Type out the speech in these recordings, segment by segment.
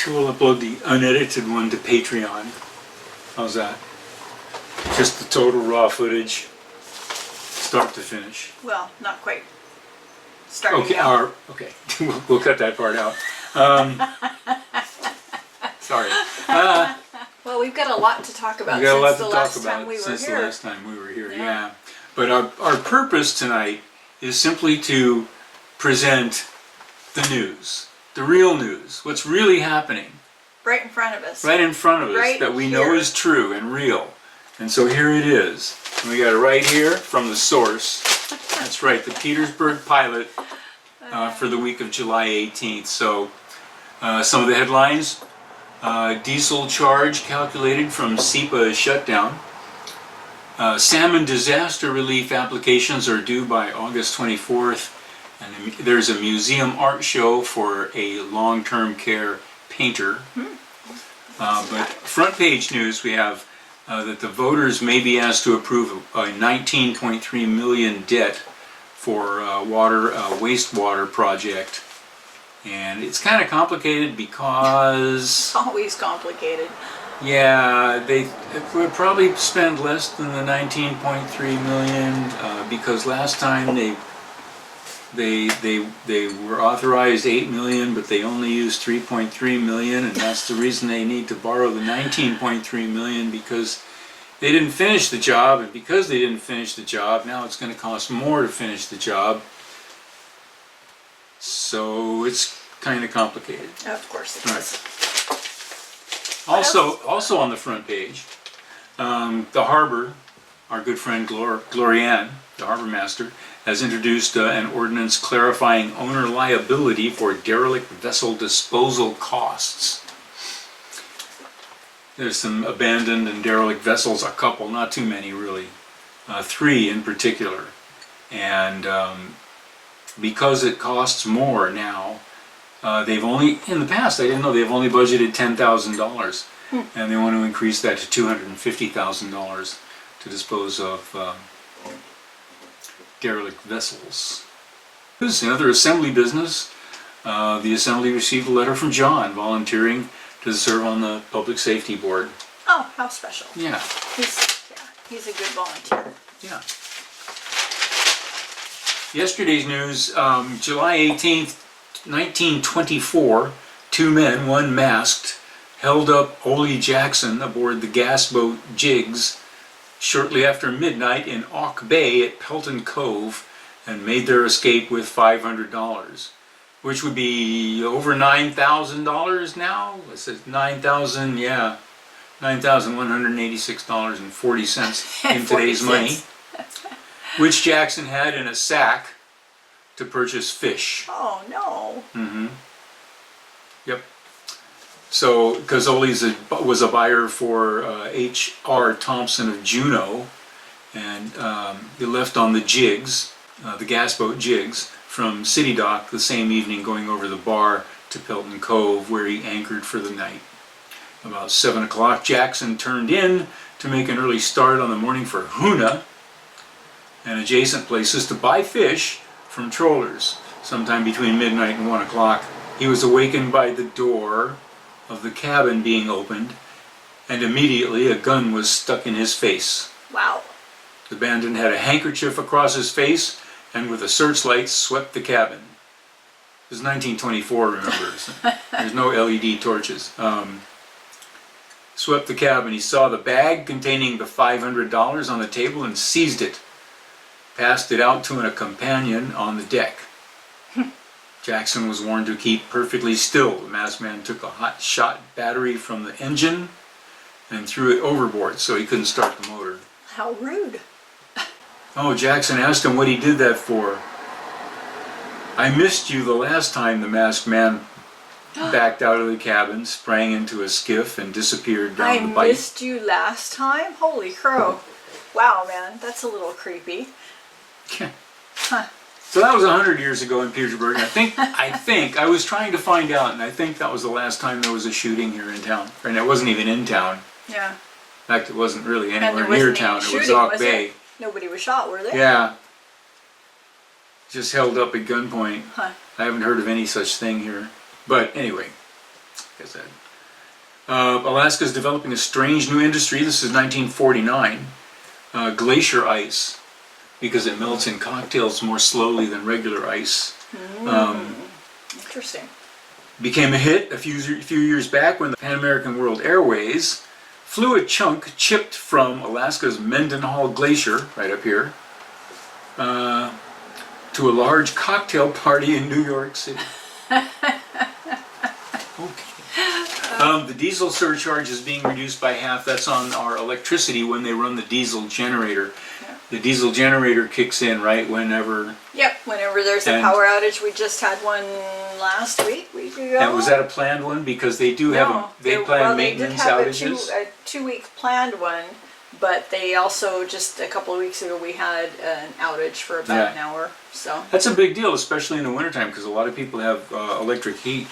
we'll upload the unedited one to Patreon. How's that? Just the total raw footage, start to finish. Well, not quite. Starting Okay, out. okay. We'll cut that part out. Sorry. Well, we've got a lot to talk about We got a lot since to the talk last time about we were since the here. last time we were here. Yeah. Yeah. But our purpose tonight is simply to present the news, the real news, what's really happening. Right in front of us. Right in front of us, Right that we know here. is true and real. And so here it is. And we got it right here from the source. That's right, the Petersburg Pilot for the week of July 18th. So some of the headlines: diesel charge calculated from SEPA shutdown. Salmon disaster relief applications are due by August 24th. And there's a museum art show for a long-term care painter. But front page news, we have that the voters may be asked to approve a $19.3 million debt for wastewater project. And it's kind of complicated because... It's always complicated. Yeah, they would probably spend less than the 19.3 million because last time they were authorized 8 million, but they only used 3.3 million, and that's the reason they need to borrow the 19.3 million, because they didn't finish the job, and because they didn't finish the job, now it's going to cost more to finish the job. So it's kind of complicated. Of course it is. Also on the front page, the harbor, our good friend Glorianne, the harbor master, has introduced an ordinance clarifying owner liability for derelict vessel disposal costs. There's some abandoned and derelict vessels, a couple, not too many really, 3 in particular. And because it costs more now, they've only, in the past I didn't know, they've only budgeted $10,000. And they want to increase that to $250,000 to dispose of derelict vessels. In other assembly business, the assembly received a letter from John volunteering to serve on the Public Safety Board. Oh, how special. Yeah. He's a good volunteer. Yeah. Yesterday's news, July 18th, 1924, 2 men, one masked, held up Ole Jackson aboard the gas boat Jigs shortly after midnight in Auk Bay at Pelton Cove and made their escape with $500, which would be over $9,000 now. It says $9,000, yeah, $9,186.40 in today's money, which Jackson had in a sack to purchase fish. Oh no. Mm-hmm. Yep. So, because Ole was a buyer for H.R. Thompson of Juneau, and they left on the Jigs, the gas boat Jigs, from City Dock the same evening, going over the bar to Pelton Cove, where he anchored for the night. About 7 o'clock, Jackson turned in to make an early start on the morning for Hoona and adjacent places to buy fish from trollers. Sometime between midnight and 1 o'clock, he was awakened by the door of the cabin being opened, and immediately a gun was stuck in his face. Wow. The bandit had a handkerchief across his face and with a searchlight swept the cabin. It was 1924, remember, so there's no LED torches. Swept the cabin. He saw the bag containing the $500 on the table and seized it. Passed it out to a companion on the deck. Jackson was warned to keep perfectly still. The masked man took a hot shot battery from the engine and threw it overboard so he couldn't start the motor. How rude. Oh, Jackson asked him what he did that for. I missed you the last time, the masked man backed out of the cabin, sprang into a skiff, and disappeared down the bight. I missed you last time? Holy crow. Wow, man, that's a little creepy. Huh. So that was 100 years ago in Petersburg. I think I was trying to find out, and I think that was the last time there was a shooting here in town. And it wasn't even in town. Yeah. In fact, it wasn't really And anywhere there near wasn't town. any It was shooting, Auk was Bay. it? Nobody was shot, were they? Yeah. Just held up at gunpoint. Huh. I haven't heard of any such thing here. But anyway, like I said. Alaska is developing a strange new industry. This is 1949. Glacier ice, because it melts in cocktails more slowly than regular ice. Interesting. Became a hit a few years back when the Pan American World Airways flew a chunk chipped from Alaska's Mendenhall Glacier, right up here, to a large cocktail party in New York City. Okay. The diesel surcharge is being reduced by half. That's on our electricity when they run the diesel generator. Yeah. The diesel generator kicks in, right, whenever. Yep, whenever there's a power outage. We just had one last week ago. And was that a planned one? Because they do have they plan maintenance outages. A 2-week planned one, but they also just a couple of weeks ago we had an outage for about an hour. So that's a big deal, especially in the wintertime, because a lot of people have electric heat.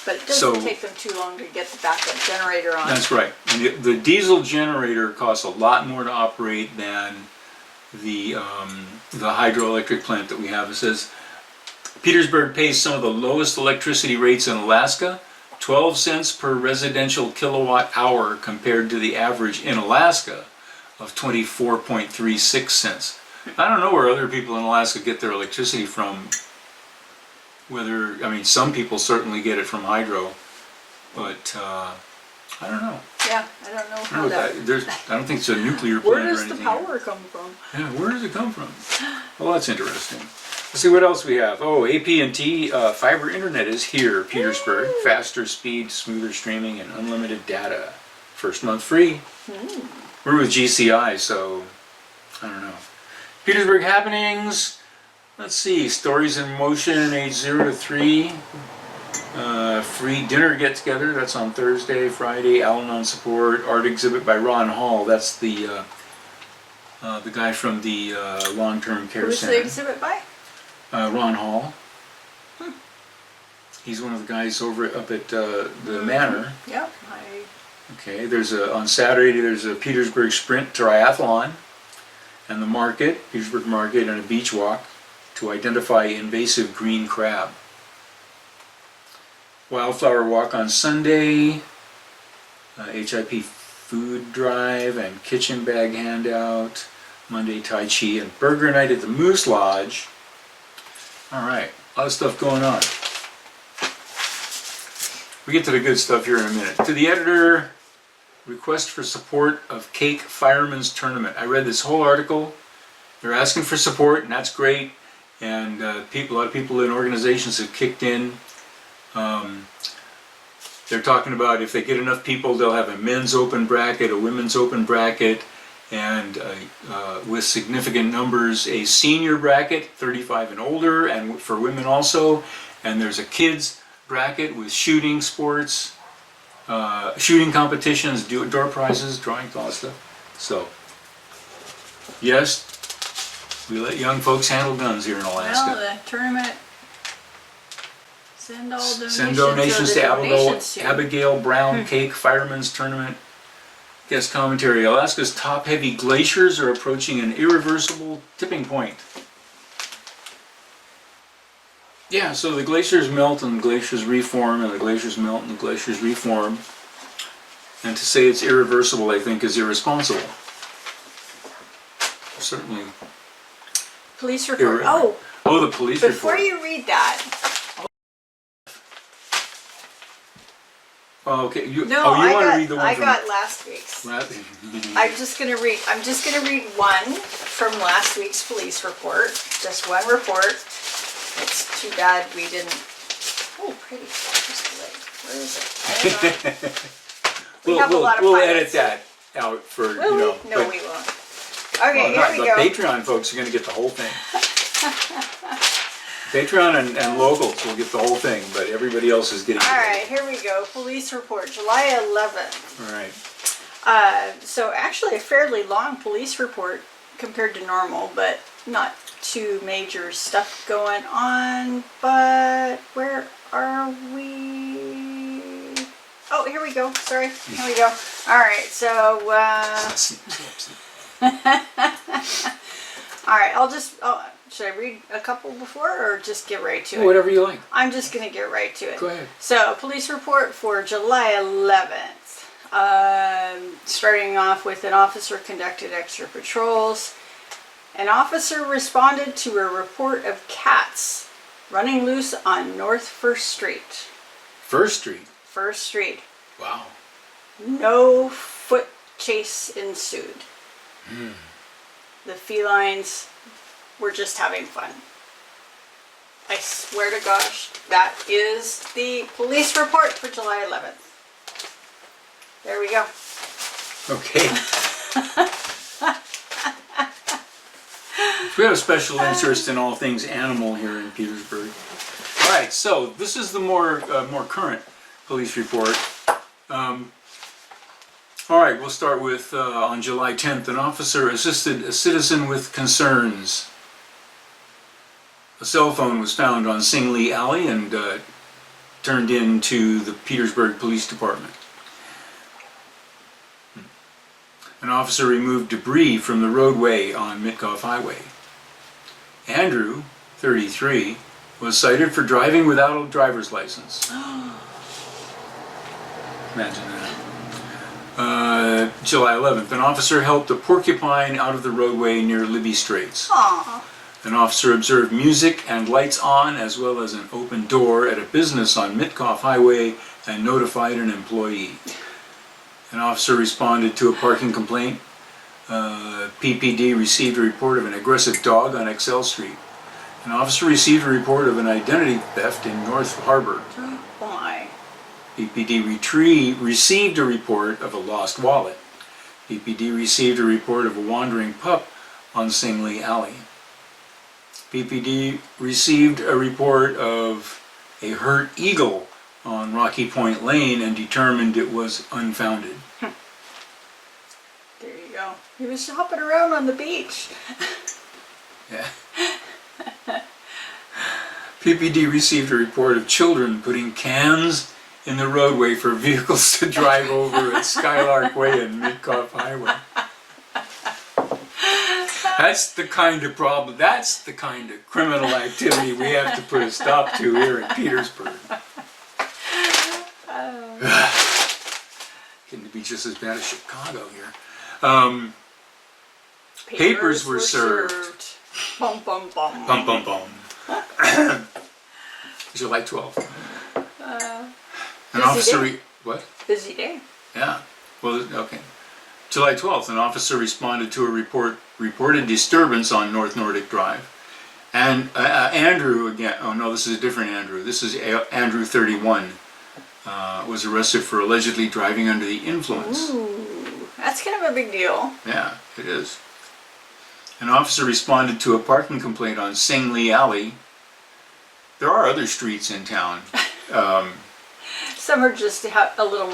But it doesn't take them too long to get the backup generator on. That's right. And the diesel generator costs a lot more to operate than the hydroelectric plant that we have. It says Petersburg pays some of the lowest electricity rates in Alaska, 12 cents per residential kilowatt hour compared to the average in Alaska of 24.36 cents. I don't know where other people in Alaska get their electricity from. Some people certainly get it from hydro, but I don't know. Yeah, I don't know how that. I don't think it's a nuclear plant Where or does anything. the power come from? Yeah, where does it come from? Well, that's interesting. Let's see what else we have. Oh, AT&T fiber internet is here, Petersburg. Faster speed, smoother streaming, and unlimited data. First month free. We're with GCI, so I don't know. Petersburg happenings. Let's see, Stories in Motion, age 0 to 3. Free dinner get-together, that's on Thursday, Friday. Al-Anon support, art exhibit by Ron Hall. That's the guy from the long-term care Who's center. the exhibit by? Ron Hall. He's one of the guys up at the Manor. Yep. Okay, on Saturday there's a Petersburg Sprint Triathlon, and the market, Petersburg Market, and a beach walk to identify invasive green crab. Wildflower walk on Sunday, HIP food drive and kitchen bag handout, Monday Tai Chi and burger night at the Moose Lodge. Alright, a lot of stuff going on. We get to the good stuff here in a minute. To the editor, request for support of Cake Fireman's Tournament. I read this whole article. They're asking for support, and that's great. And a lot of people in organizations have kicked in. They're talking about if they get enough people, they'll have a men's open bracket, a women's open bracket, and with significant numbers, a senior bracket, 35 and older, and for women also. And there's a kids bracket with shooting sports, shooting competitions, door prizes, drawing, all that stuff. So, yes. We let young folks handle guns here in Alaska. Well, the tournament. Send Send donations to Abigail Brown Cake Fireman's Tournament. Guest commentary. Alaska's top-heavy glaciers are approaching an irreversible tipping point. Yeah, so the glaciers melt and the glaciers reform, and the glaciers melt and the glaciers reform. And to say it's irreversible, I think, is irresponsible. Certainly. Police report. Oh, the police report. Before you read that. Oh, okay. You want to read the one I from got last week's. I'm just gonna read one from last week's police report. Just one report. It's too bad we didn't. Oh, pretty. Where is it? We have a lot of We'll pilots. edit that out for Will we? No, we won't. Okay, here we go. The Patreon folks are going to get the whole thing. Patreon and locals will get the whole thing, but everybody else is getting it. Alright, here we go. Police report, July 11th. Alright. So actually a fairly long police report compared to normal, but not too major stuff going on. But where are we? Oh, here we go. Sorry. Here we go. Alright, so... Alright, Should I read a couple before or just get right to it? Whatever you like. I'm just going to get right to it. Go ahead. So, police report for July 11th. Starting off with an officer conducted extra patrols. An officer responded to a report of cats running loose on North 1st Street. 1st Street? 1st Street. Wow. No foot chase ensued. The felines were just having fun. I swear to gosh, that is the police report for July 11th. There we go. Okay. We have a special interest in all things animal here in Petersburg. All right, so this is the more current police report. All right, we'll start with on July 10th, an officer assisted a citizen with concerns. A cell phone was found on Singley Alley and turned in to the Petersburg Police Department. An officer removed debris from the roadway on Mitkov Highway. Andrew, 33, was cited for driving without a driver's license. Imagine that. July 11th, an officer helped a porcupine out of the roadway near Libby Straits. Aww. An officer observed music and lights on, as well as an open door at a business on Mitkov Highway, and notified an employee. An officer responded to a parking complaint. PPD received a report of an aggressive dog on XL Street. An officer received a report of an identity theft in North Harbor. Oh my. PPD received a report of a lost wallet. PPD received a report of a wandering pup on Singley Alley. PPD received a report of a hurt eagle on Rocky Point Lane and determined it was unfounded. There you go. He was hopping around on the beach. Yeah. PPD received a report of children putting cans in the roadway for vehicles to drive over at Skylark Way and Mitkov Highway. That's the kind of problem, that's the kind of criminal activity we have to put a stop to here in Petersburg. Getting to be just as bad as Chicago here. Papers were served. Bum, bum, bum. Bum, bum, bum. July 12th. An officer... What? Busy day. Yeah. Well, okay. July 12th, an officer responded to a reported disturbance on North Nordic Drive. And Andrew, again, oh no, this is a different Andrew. This is Andrew, 31, was arrested for allegedly driving under the influence. Ooh, that's kind of a big deal. Yeah, it is. An officer responded to a parking complaint on Singley Alley. There are other streets in town. Some are just a little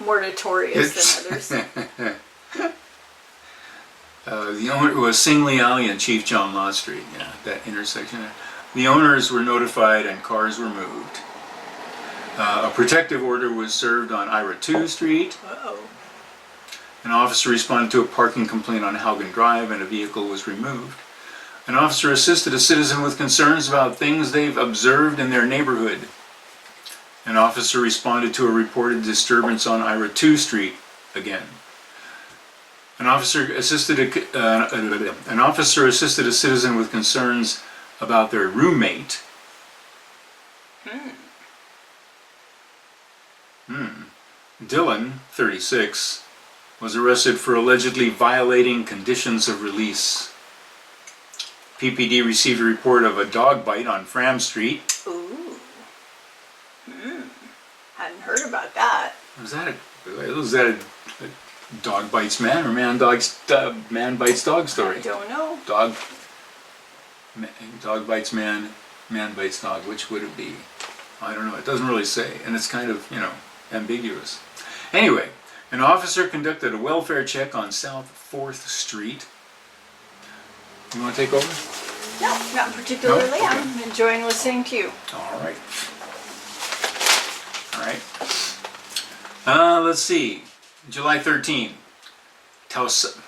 more notorious than others. The owner was Singley Alley and Chief John Law Street. Yeah, that intersection there. The owners were notified and cars were moved. A protective order was served on Ira 2 Street. Uh-oh. An officer responded to a parking complaint on Haugen Drive and a vehicle was removed. An officer assisted a citizen with concerns about things they've observed in their neighborhood. An officer responded to a reported disturbance on Ira 2 Street again. An officer assisted a citizen with concerns about their roommate. Dylan, 36, was arrested for allegedly violating conditions of release. PPD received a report of a dog bite on Fram Street. Ooh. Hadn't heard about that. Was that a dog bites man or man bites dog story? I don't know. Dog bites man, man bites dog. Which would it be? I don't know. It doesn't really say, and it's kind of, ambiguous. Anyway, an officer conducted a welfare check on South 4th Street. You want to take over? No, not particularly. No? Okay. I'm enjoying listening to you. All right. Let's see. July 13. Tausani?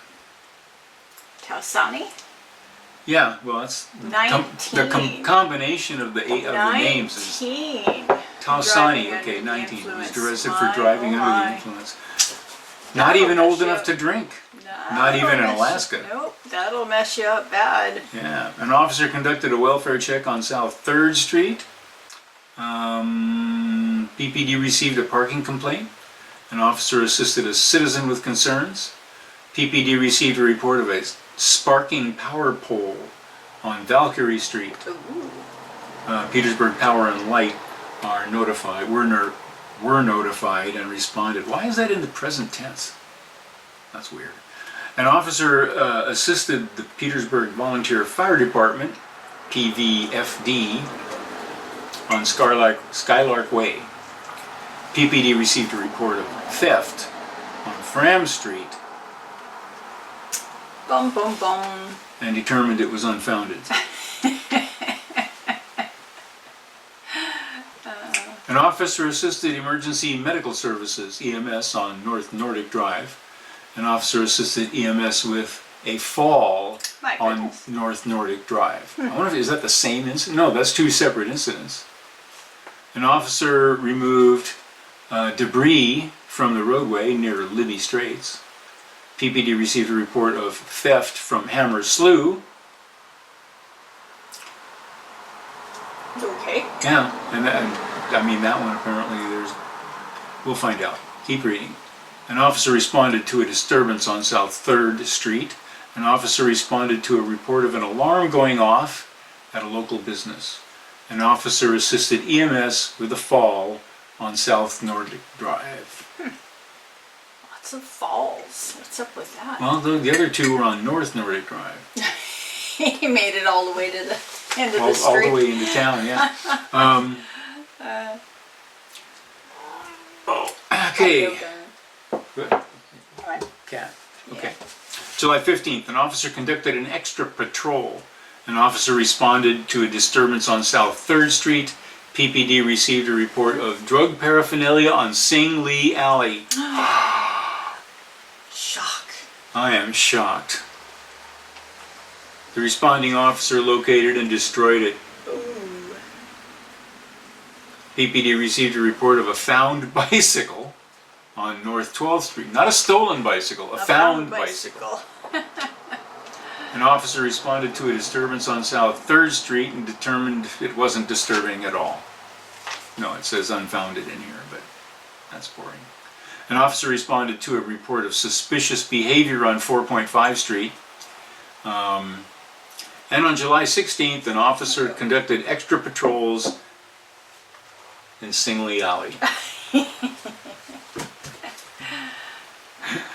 Yeah, well, that's the 19. combination of the names is 19. Tausani. Driving Okay, under the 19. He was influence. arrested My, for driving oh under my. the influence. Not That'll even old mess you enough up. to drink. That'll Not even in mess you- Alaska. Nope, that'll mess you up bad. Yeah, an officer conducted a welfare check on South 3rd Street. PPD received a parking complaint. An officer assisted a citizen with concerns. PPD received a report of a sparking power pole on Valkyrie Street. Ooh. Petersburg Power and Light are notified. Were notified and responded. Why is that in the present tense? That's weird. An officer assisted the Petersburg Volunteer Fire Department, PVFD, on Skylark Way. PPD received a report of theft on Fram Street Bum, bum, bum. and determined it was unfounded. An officer assisted Emergency Medical Services, EMS, on North Nordic Drive. An officer assisted EMS with a fall My on goodness. North Nordic Drive. I wonder if, is that the same incident? No, that's two separate incidents. An officer removed debris from the roadway near Libby Straits. PPD received a report of theft from Hammer Slough. Okay. Yeah, and that one apparently we'll find out. Keep reading. An officer responded to a disturbance on South 3rd Street. An officer responded to a report of an alarm going off at a local business. An officer assisted EMS with a fall on South Nordic Drive. Lots of falls. What's up with that? Well, the other two were on North Nordic Drive. He made it all the way to the end of the All street. the way into town, yeah. Okay. Good. Alright. Cat. Okay. July 15th, an officer conducted an extra patrol. An officer responded to a disturbance on South 3rd Street. PPD received a report of drug paraphernalia on Sing Lee Alley. Shock. I am shocked. The responding officer located and destroyed it. Ooh. PPD received a report of a found bicycle on North 12th Street. Not a stolen bicycle, a found bicycle. An officer responded to a disturbance on South 3rd Street and determined it wasn't disturbing at all. No, it says unfounded in here, but that's boring. An officer responded to a report of suspicious behavior on 4.5 Street. And on July 16th, an officer conducted extra patrols in Sing Lee Alley.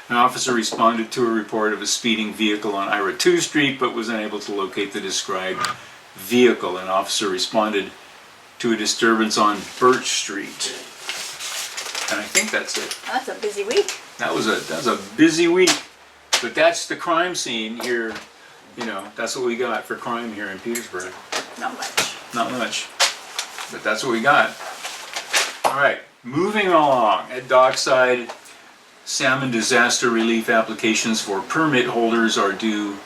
An officer responded to a report of a speeding vehicle on Ira 2 Street, but was unable to locate the described vehicle. An officer responded to a disturbance on Birch Street. And I think that's it. That's a busy week. That was a busy week. But that's the crime scene here. You know, that's what we got for crime here in Petersburg. Not much. Not much. But that's what we got. All right, moving along. At Dockside, salmon disaster relief applications for permit holders are due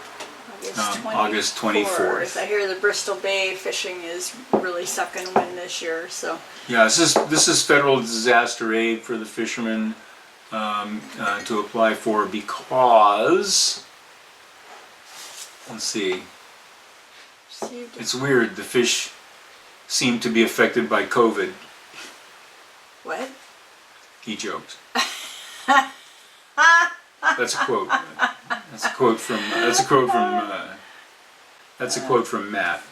August 24th. I hear the Bristol Bay fishing is really sucking wind this year, so. Yeah, this is federal disaster aid for the fishermen to apply for because, let's see, it's weird, the fish seem to be affected by COVID. What? He jokes. That's a quote. That's a quote from Matt.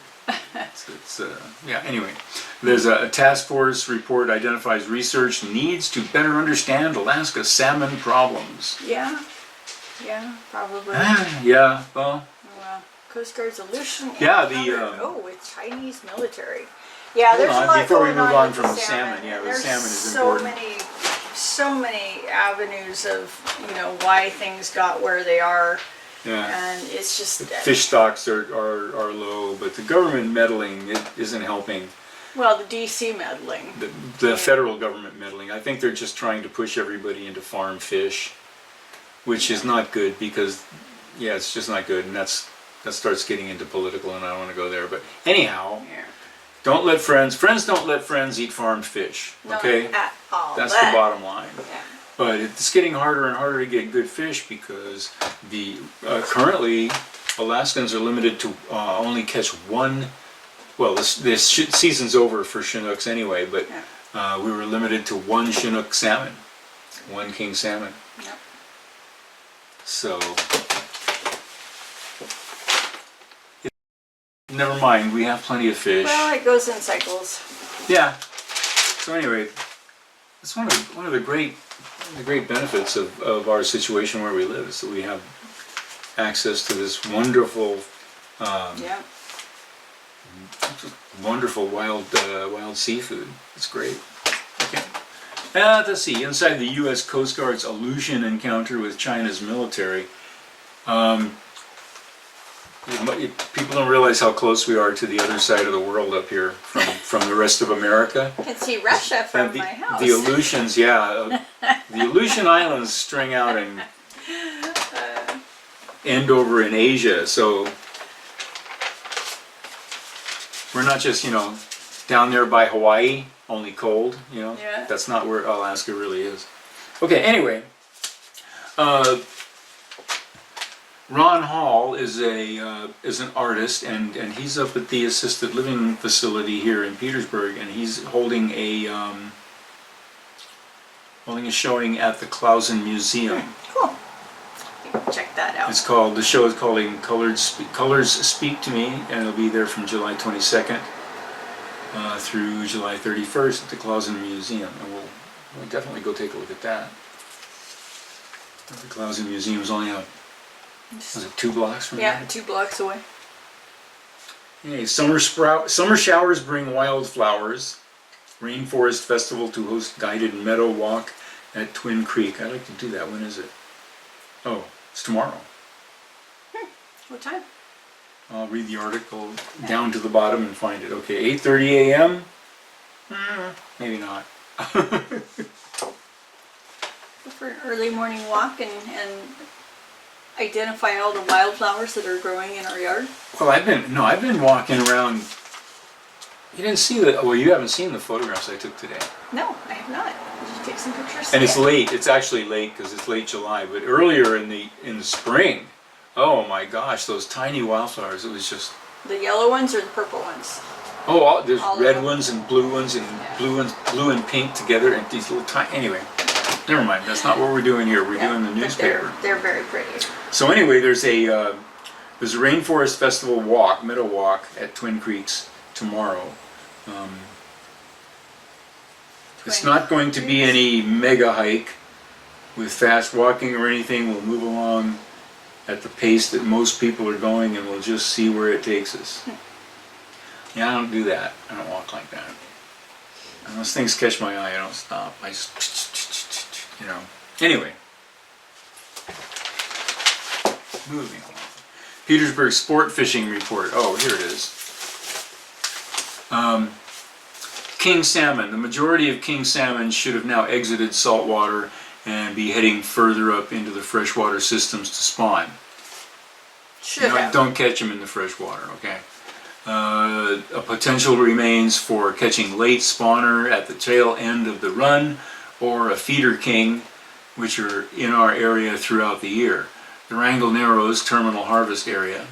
Yeah. Anyway, there's a task force report identifies research needs to better understand Alaska salmon problems. Yeah. Yeah, probably. Yeah. Well. Well, Coast Guard's illusion. Yeah. It's Chinese military. Yeah, there's a lot before we going move on on with from the the salmon, yeah, the There's salmon is so important. so many avenues of why things got where they are, Yeah. and it's just Fish stocks are low, but the government meddling isn't helping. well, the DC meddling. The federal government meddling. I think they're just trying to push everybody into farm fish, which is not good because, yeah, it's just not good, and that's that starts getting into political, and I don't want to go there. But anyhow, Yeah. don't let friends don't let friends eat farmed fish. Okay, Not at all. that's the bottom line. Yeah. But it's getting harder and harder to get good fish because the currently Alaskans are limited to only catch one. Well, this season's over for Chinooks anyway, but we were limited to one Chinook salmon, one king salmon. Yep. So, never mind, we have plenty of fish. Well, it goes in cycles. Yeah. So anyway, it's one of the great benefits of our situation where we live is that we have access to this wonderful, Yeah. wonderful wild seafood. It's great. Okay. Let's see. Inside the U.S. Coast Guard's Aleutian encounter with China's military. People don't realize how close we are to the other side of the world up here from the rest of America. I can see Russia from my house. The Aleutians, yeah. The Aleutian Islands string out and end over in Asia. So we're not just, down there by Hawaii, only cold, Yeah. That's not where Alaska really is. Okay, anyway. Ron Hall is an artist, and he's up at the assisted living facility here in Petersburg, and he's holding a showing at the Clausen Museum. Cool. You can check that out. The show is called Colors Speak to Me, and it'll be there from July 22nd through July 31st at the Clausen Museum, and we'll definitely go take a look at that. The Clausen Museum is only was it 2 blocks from Yeah, here? 2 blocks away. Okay, summer showers bring wildflowers. Rainforest Festival to host guided meadow walk at Twin Creek. I'd like to do that. When is it? Oh, it's tomorrow. What time? I'll read the article down to the bottom and find it. Okay, 8:30 a.m. Maybe not. Go for an early morning walk and identify all the wildflowers that are growing in our yard. Well, I've been walking around. You didn't see you haven't seen the photographs I took today. No, I have not. Did you take some pictures? And it's late. It's actually late because it's late July. But earlier in the spring, oh my gosh, those tiny wildflowers! It was just. The yellow ones or the purple ones? Oh, there's all red ones and blue ones and blue and pink together, and these little tiny. Anyway, never mind. That's not what we're doing here. We're doing the newspaper. They're very pretty. So anyway, there's a Rainforest Festival meadow walk at Twin Creeks tomorrow. It's not going to be any mega hike with fast walking or anything. We'll move along at the pace that most people are going, and we'll just see where it takes us. Yeah, I don't do that. I don't walk like that. Unless things catch my eye, I don't stop. I just, Anyway. Moving on. Petersburg Sport Fishing Report. Oh, here it is. King salmon. The majority of king salmon should have now exited saltwater and be heading further up into the freshwater systems to spawn. Don't catch them in the freshwater, okay? A potential remains for catching late spawner at the tail end of the run or a feeder king, which are in our area throughout the year. The Wrangell Narrows Terminal Harvest Area,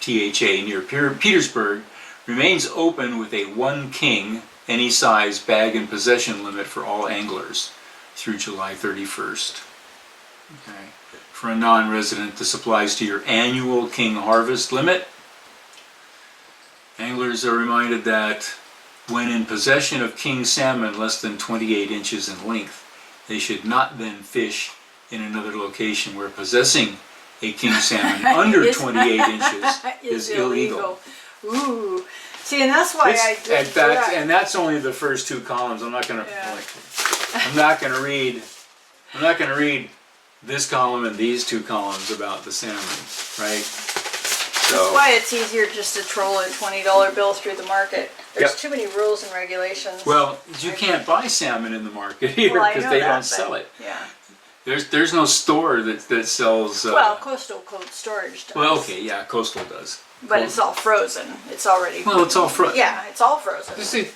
THA, near Petersburg, remains open with a 1 king, any size bag and possession limit for all anglers through July 31st. Okay. For a non-resident, this applies to your annual king harvest limit. Anglers are reminded that when in possession of king salmon less than 28 inches in length, they should not then fish in another location where possessing a king salmon under 28 inches is illegal. Ooh. See, and that's why I did that. And that's only the first 2 columns. I'm not going to read this column and these 2 columns about the salmon, right? That's why it's easier just to troll a $20 bill through the market. There's too many rules and regulations. Well, you can't buy salmon in the market either because they don't sell it. Yeah. There's no store that sells. Well, Coastal Cold Storage does. Well, okay, yeah, Coastal does. But it's all frozen. It's already. Well, it's all frozen. Yeah, it's all frozen. Just lose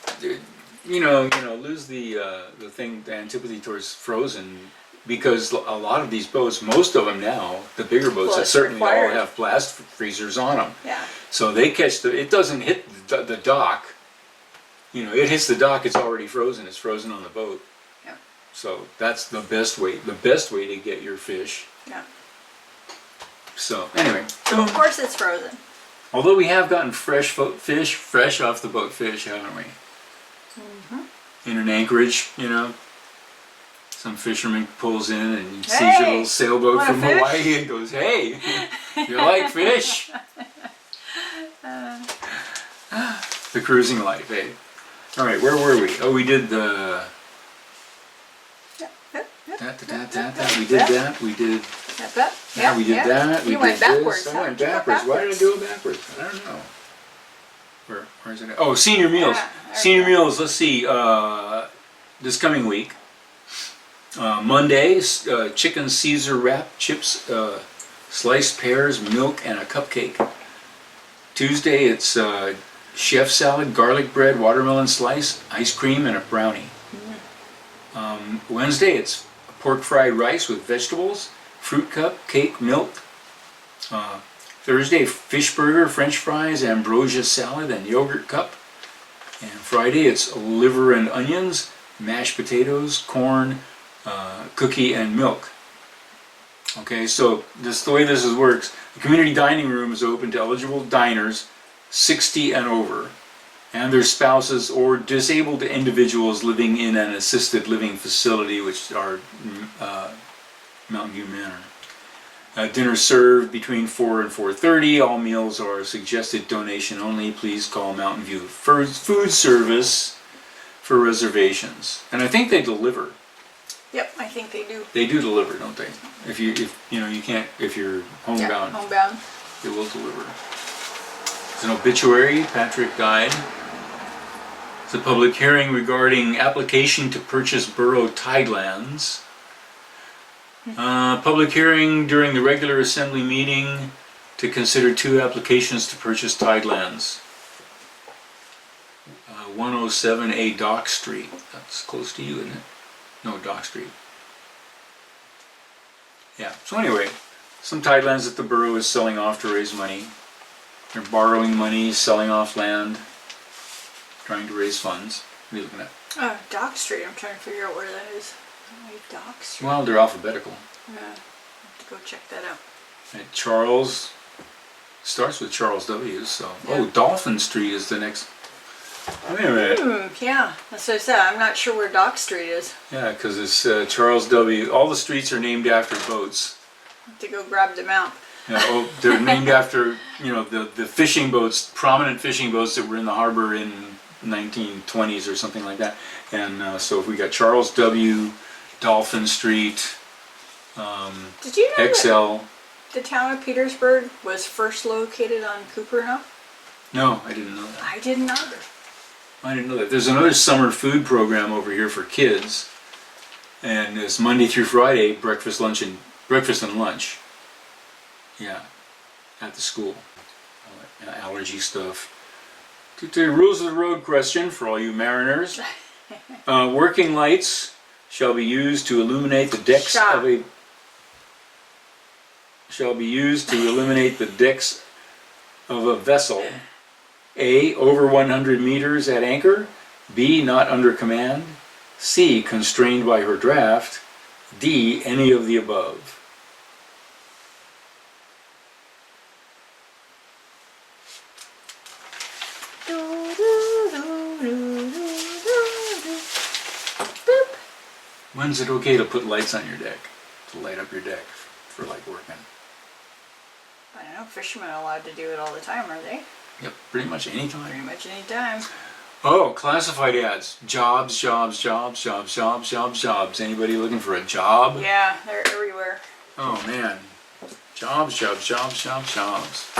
the thing, the antipathy towards frozen, because a lot of these boats, most of them now, the bigger boats, Well, it's certainly all required. have blast freezers on them. Yeah. So they catch it doesn't hit the dock. It hits the dock, it's already frozen. It's frozen on the boat. Yeah. So that's the best way to get your fish. Yeah. So anyway, So of course it's frozen. although we have gotten fresh off the boat fish, haven't we? In an anchorage, some fisherman pulls in and sees your little sailboat want a from fish? Hawaii and goes, "Hey, you like fish?" The cruising life, eh? All right, where were we? Oh, we did the. We did that. We did. Yeah, we did that. We You did went backwards. this. How I went did you go backwards. Why did I do it backwards? I don't know. Where's it? Oh, senior meals. Yeah, there Senior we go. meals. Let's see. This coming week. Monday, chicken Caesar wrap chips, sliced pears, milk, and a cupcake. Tuesday, it's chef salad, garlic bread, watermelon slice, ice cream, and a brownie. Wednesday, it's pork fried rice with vegetables, fruit cup, cake, milk. Thursday, fish burger, french fries, ambrosia salad, and yogurt cup. And Friday, it's liver and onions, mashed potatoes, corn, cookie, and milk. Okay, so the way this works, the community dining room is open to eligible diners 60 and over, and their spouses or disabled individuals living in an assisted living facility, which are Mountain View Manor. Dinner served between 4 and 4:30. All meals are suggested donation only. Please call Mountain View Food Service for reservations. And I think they deliver. Yep, I think they do. They do deliver, don't they? If you can't, if you're homebound, Yeah, homebound. they will deliver. It's an obituary. Patrick died. It's a public hearing regarding application to purchase borough tidelands. Public hearing during the regular assembly meeting to consider 2 applications to purchase tidelands. 107A Dock Street. That's close to you, isn't it? No, Dock Street. Yeah, so anyway, some tidelands that the borough is selling off to raise money. They're borrowing money, selling off land, trying to raise funds. What are you looking at? Oh, Dock Street. I'm trying to figure out where that is. Dock Street. Well, they're alphabetical. Yeah, I'll have to go check that out. And Charles starts with Charles W. So, Yeah. oh, Dolphin Street is the next. Wait a minute. Yeah, that's what I said. I'm not sure where Dock Street is. Yeah, because it's Charles W. All the streets are named after boats. I'll have to go grab the map. Yeah, oh, they're named after the fishing boats, prominent fishing boats that were in the harbor in 1920s or something like that. And so if we got Charles W., Dolphin Street, Did you know that XL. the town of Petersburg was first located on Cooper Enough? No, I didn't know that. I didn't either. I didn't know that. There's another summer food program over here for kids, and it's Monday through Friday, breakfast and lunch. Yeah, at the school. Allergy stuff. To rules of the road question for all you mariners. Working lights shall be used to illuminate the decks of a. Shall be used to illuminate the decks of a vessel. A, over 100 meters at anchor. B, not under command. C, constrained by her draft. D, any of the above. When's it okay to put lights on your deck? To light up your deck for like working? I don't know. Fishermen are allowed to do it all the time, are they? Yep, pretty much any Pretty time. much any time. Oh, classified ads. Jobs, jobs, jobs, jobs, jobs, jobs, jobs. Anybody looking for a job? Yeah, they're everywhere. Oh man. Jobs, jobs, jobs, jobs, jobs.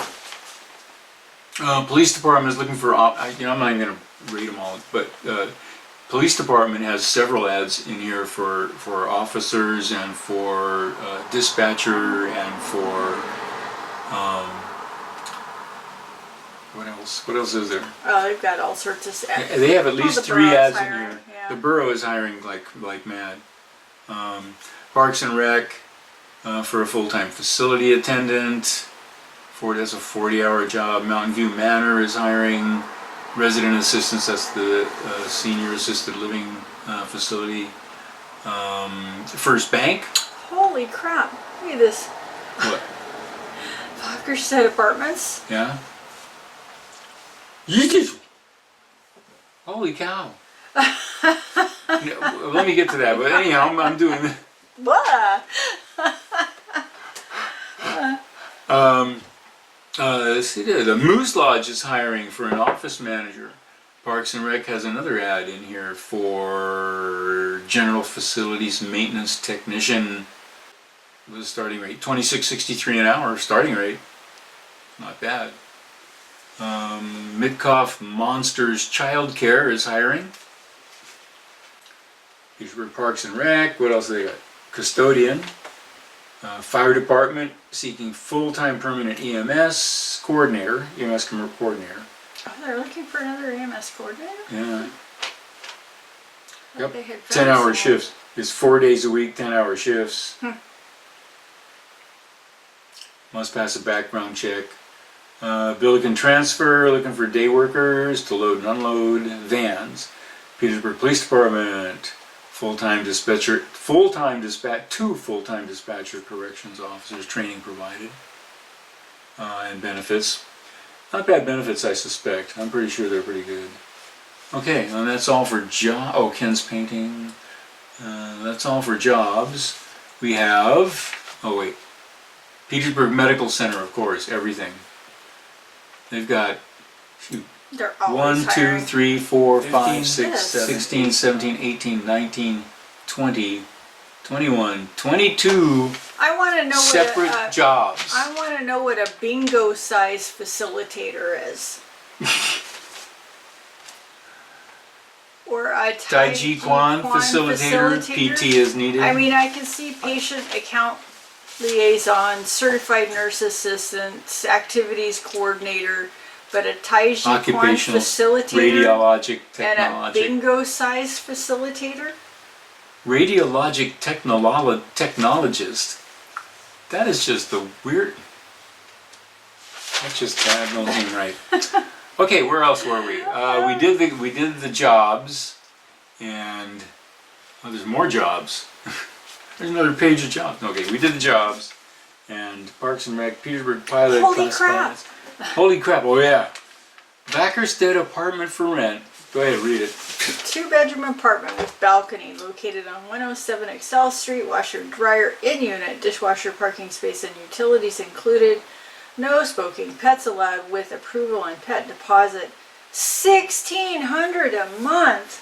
Police department is looking for, I'm not even going to read them all, but Police department has several ads in here for officers and for dispatcher and for what else? What else is there? Oh, they've got all sorts of ads. They have at least the 3 borough's ads in hiring, here. yeah. The borough is hiring like mad. Parks and Rec for a full-time facility attendant. Ford has a 40-hour job. Mountain View Manor is hiring resident assistants. That's the senior assisted living facility. First Bank. Holy crap! Look at this. What? Fokker Apartments. Yeah. Yeesh. Holy cow. No, let me get to that, but anyhow, I'm doing this. What? Let's see there. The Moose Lodge is hiring for an office manager. Parks and Rec has another ad in here for general facilities maintenance technician with a starting rate $26.63 an hour starting rate. Not bad. Midcoff Monsters Childcare is hiring. Petersburg Parks and Rec. What else do they got? Custodian. Fire department seeking full-time permanent EMS coordinator. EMS coordinator. Oh, they're looking for another EMS coordinator? Yeah. Yep. They had 10-hour someone. shifts. It's 4 days a week, 10-hour shifts. Must pass a background check. Billiken Transfer, looking for day workers to load and unload vans. Petersburg Police Department, two full-time dispatcher corrections officers, training provided, and benefits. Not bad benefits, I suspect. I'm pretty sure they're pretty good. Okay, and that's all for Ken's painting. That's all for jobs. We have, Petersburg Medical Center, of course, everything. They've got, They're always 1, 2, hiring. 3, 4, 5, 15, 6, yes. 16, 17, 18, 19, 20, 21, 22 I want to know separate what jobs. I want to know what a bingo size facilitator is. Or a Tai Chi Quan facilitator, PT is needed. I mean, I can see patient account liaison, certified nurse assistant, activities coordinator, but a Tai Chi Quan Occupational facilitator radiologic and a technologic. bingo size facilitator? Radiologic technologist. That is just the weird. That's just bad. No thing right. Okay, where else were we? We did the jobs, and there's more jobs. There's another page of jobs. Okay, we did the jobs, and Parks and Rec, Petersburg Pilot. Holy crap! Holy crap! Oh yeah, Backerstead apartment for rent. Go ahead, read it. 2-bedroom apartment with balcony located on 107 Excel Street, washer dryer in unit, dishwasher, parking space, and utilities included. No smoking, pets allowed with approval and pet deposit. $1,600 a month.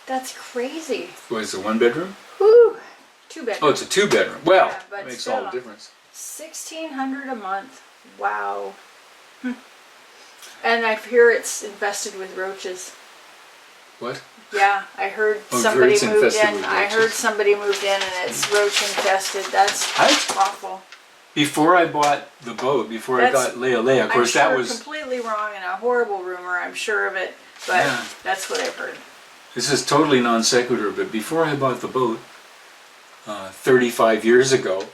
That's crazy. What is it, 1 bedroom? Whew. 2-bedroom. Oh, it's a 2-bedroom. Well, Yeah, but that makes all the still. difference. $1,600 a month. Wow. And I hear it's infested with roaches. What? Yeah, I heard Oh, somebody it's moved infested in. with I heard roaches. somebody moved in and it's roach infested. That's awful. Before I bought the boat, before I That's- got Lealea, of course, I'm sure that was. completely wrong and a horrible rumor. I'm sure of it, but Yeah. that's what I've heard. This is totally non sequitur, but before I bought the boat, 35 years ago,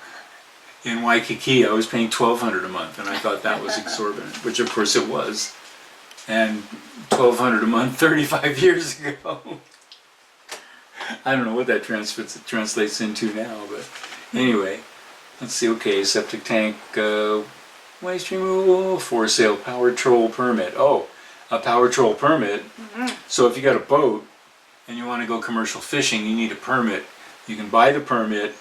in Waikiki, I was paying $1,200 a month, and I thought that was exorbitant, which of course it was. And $1,200 a month 35 years ago. I don't know what that translates into now, but anyway, let's see. Okay, septic tank, waste removal, for sale, power troll permit. Oh, a power troll permit. So if you got a boat and you want to go commercial fishing, you need a permit. You can buy the permit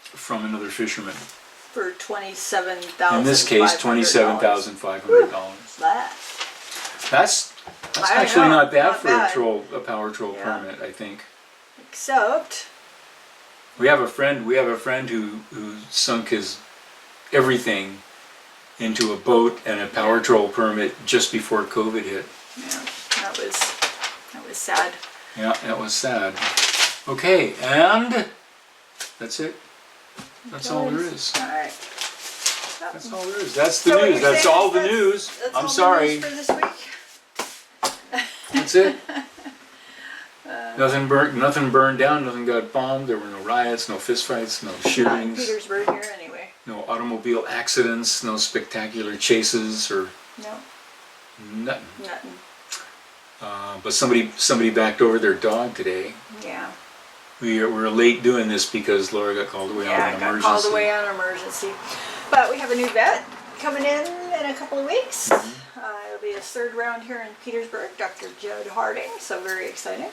from another fisherman. For $27,000. In this case, $27,500. That's I actually know, not bad not for bad. a power troll Yeah. permit, I think. Except, We have a friend who sunk his everything into a boat and a power troll permit just before COVID hit. yeah. that was sad. Yeah, that was sad. Okay, and that's it. That's all there is. All right. That's all there is. That's the So what news. you're That's saying all is the news. That's I'm all sorry. The news for this week. That's it. Nothing burned down. Nothing got bombed. There were no riots, no fistfights, no Not in shootings, Petersburg here anyway. no automobile accidents, no spectacular chases or No, nothing. nothing. But somebody backed over their dog today. Yeah. We were late doing this because Laura got called away on Yeah, an I got emergency. called away on emergency. But we have a new vet coming in a couple of weeks. It'll be his third round here in Petersburg, Dr. Judd Harding, so very exciting.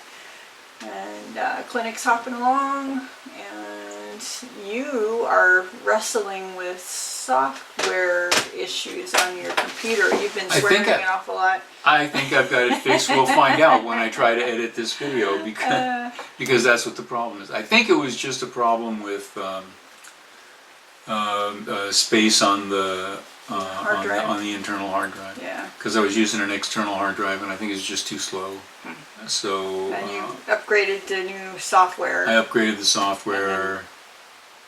And clinic's hopping along, and you are wrestling with software issues on your computer. You've been swearing an awful lot. I think I've got it fixed. We'll find out when I try to edit this video because that's what the problem is. I think it was just a problem with space on the on the internal hard drive. Yeah. Because I was using an external hard drive and I think it's just too slow. So. And you upgraded to new software. I upgraded the software.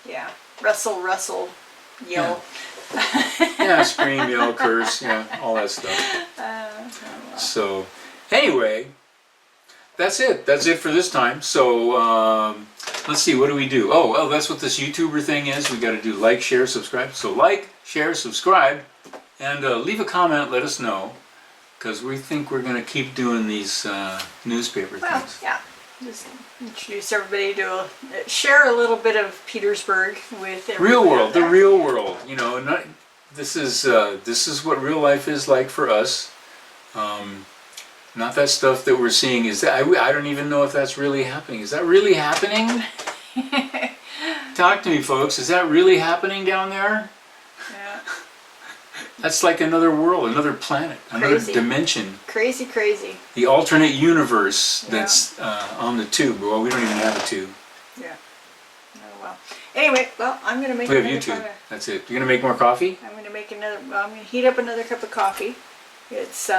Yeah. Wrestle, yell. Yeah, scream, yell, curse, yeah, all that stuff. So, anyway, that's it. That's it for this time. So, let's see, what do we do? Oh, well, that's what this YouTuber thing is. We got to do like, share, subscribe. So, like, share, subscribe, and leave a comment. Let us know, because we think we're going to keep doing these newspaper Well, things. yeah. Just introduce everybody to share a little bit of Petersburg with everyone. Real world, out the there. real world. You know, this is what real life is like for us. Not that stuff that we're seeing. Is that I don't even know if that's really happening. Is that really happening? Talk to me, folks. Is that really happening down there? Yeah. That's like another world, another planet, another dimension. Crazy. The alternate universe that's on the tube. Well, we don't even have a tube. Yeah. Oh well. Anyway, I'm gonna make. We have another YouTube. kind That's it. You're gonna make more coffee? I'm gonna heat up another cup of coffee. It's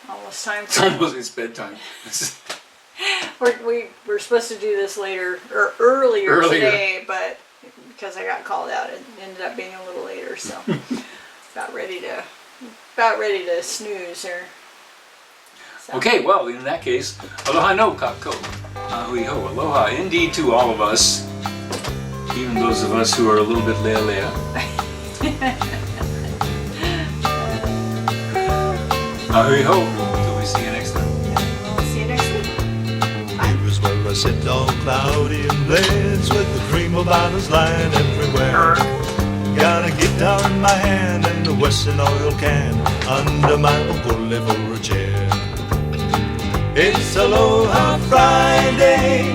almost time It's bedtime. we're supposed to do this later or earlier today, but because I got called out, it ended up being a little later. So about ready to snooze here. So. Okay, well, in that case, aloha no kako. Ahui ho. Aloha indeed to all of us, even those of us who are a little bit lealea. Ahui ho. Till we see you next time. We'll see you next week. Here's where I sit all cloudy and blends with the cream of bottles lying everywhere. Got a guitar in my hand and a Western oil can under my pulley for a chair. It's Aloha Friday,